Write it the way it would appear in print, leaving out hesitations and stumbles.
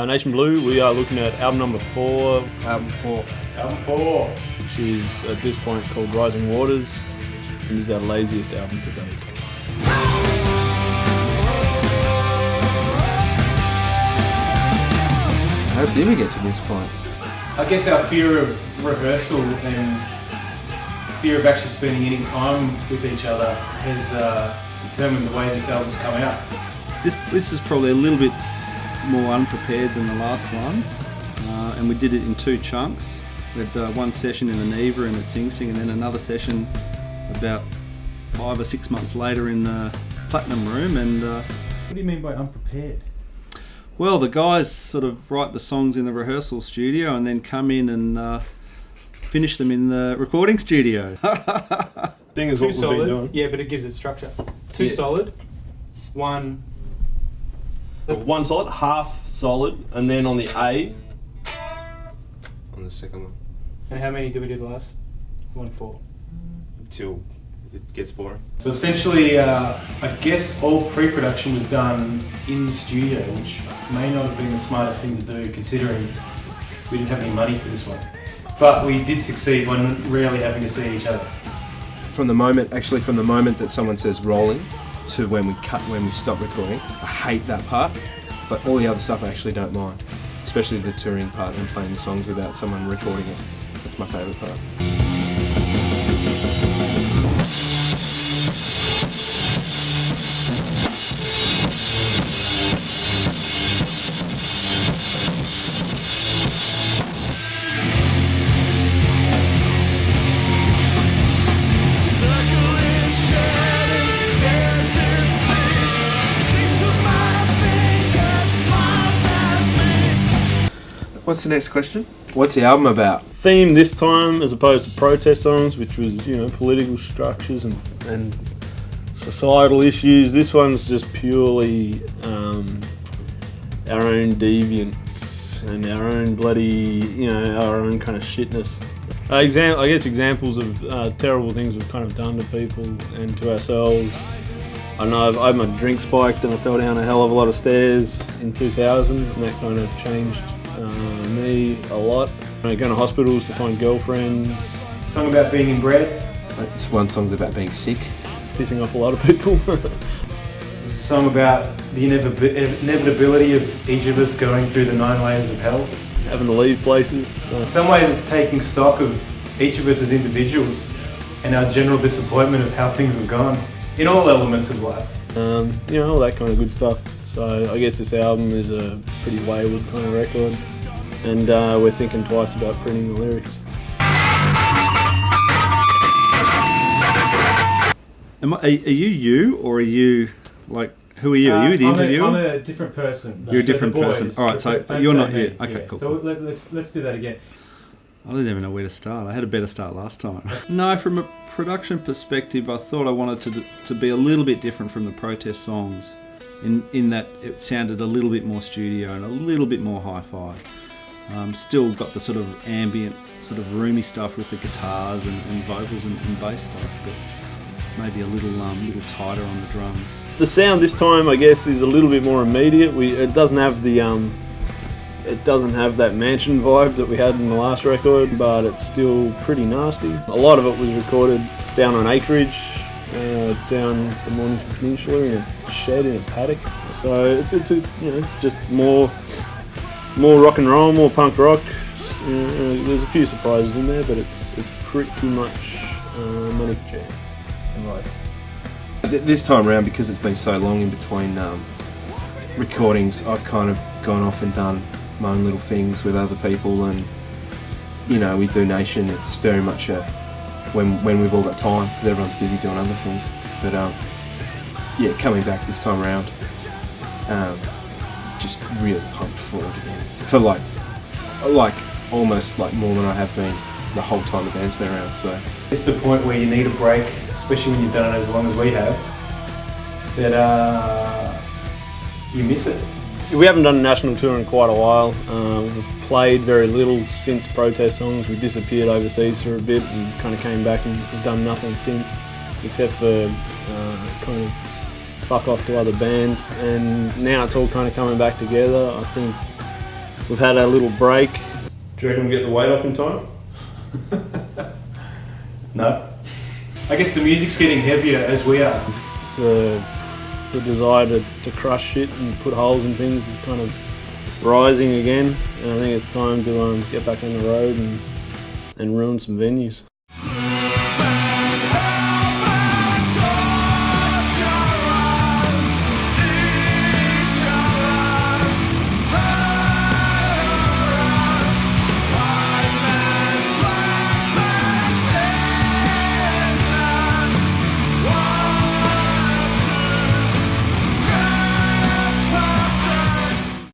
Nation Blue, we are looking at album number 4. Album 4. Album 4. Which is at this point called Rising Waters, and this is our laziest album to date. How did we get to this point? I guess our fear of rehearsal and fear of actually spending any time with each other has determined the way this album's come out. This is probably a little bit more unprepared than the last one, and we did it in 2 chunks. We had one session in the Neva and at Sing Sing, and then another session about 5 or 6 months later in the Platinum Room. And what do you mean by unprepared? Well, the guys sort of write the songs in the rehearsal studio and then come in and finish them in the recording studio. Thing is Too what we've solid. been doing. Yeah, but it gives it structure. Too solid. One. One solid, half solid, and then on the A. On the second one. And how many did we do the last one for? Till it gets boring. So essentially, I guess all pre-production was done in the studio, which may not have been the smartest thing to do considering we didn't have any money for this one. But we did succeed by rarely having to see each other. From the moment that someone says rolling to when we stop recording, I hate that part, but all the other stuff I actually don't mind. Especially the touring part and playing the songs without someone recording it. That's my favourite part. What's the next question? What's the album about? Theme this time, as opposed to protest songs, which was, political structures and societal issues. This one's just purely our own deviance and our own bloody, our own kind of shitness. I guess examples of terrible things we've kind of done to people and to ourselves. I know I had my drink spiked and I fell down a hell of a lot of stairs in 2000, and that kind of changed me a lot. Going to hospitals to find girlfriends. Song about being inbred. This one song's about being sick. Pissing off a lot of people. There's a song about the inevitability of each of us going through the 9 layers of hell. Having to leave places. In some ways it's taking stock of each of us as individuals and our general disappointment of how things have gone in all elements of life. All that kind of good stuff. So I guess this album is a pretty wayward kind of record, and we're thinking twice about printing the lyrics. Are you, or are you, who are you? Are you the interviewer? I'm a different person. You're a different person. Boys, All right, so don't you're say not me. you. Okay, Yeah. cool. So let's do that again. I didn't even know where to start. I had a better start last time. No, from a production perspective, I thought I wanted to be a little bit different from the protest songs, in that it sounded a little bit more studio and a little bit more hi-fi. Still got the sort of ambient, sort of roomy stuff with the guitars and vocals and bass stuff, but maybe a little tighter on the drums. The sound this time, I guess, is a little bit more immediate. It doesn't have that mansion vibe that we had in the last record, but it's still pretty nasty. A lot of it was recorded down on acreage, down the Mornington Peninsula in a shed in a paddock. So it's just more rock and roll, more punk rock. There's a few surprises in there, but it's pretty much money for jam. Right. This time around, because it's been so long in between recordings, I've kind of gone off and done my own little things with other people, and we do Nation. It's very much when we've all got time, because everyone's busy doing other things. But coming back this time around, just really pumped for it again. For like almost more than I have been the whole time the band's been around. So It's the point where you need a break, especially when you've done it as long as we have, that you miss it. We haven't done a national tour in quite a while. We've played very little since protest songs. We disappeared overseas for a bit and kind of came back and we've done nothing since, except for kind of fuck off to other bands. And now it's all kind of coming back together. I think we've had our little break. Do you reckon we'll get the weight off in time? No. I guess the music's getting heavier as we are. The desire to crush shit and put holes in things is kind of rising again, and I think it's time to get back on the road and ruin some venues.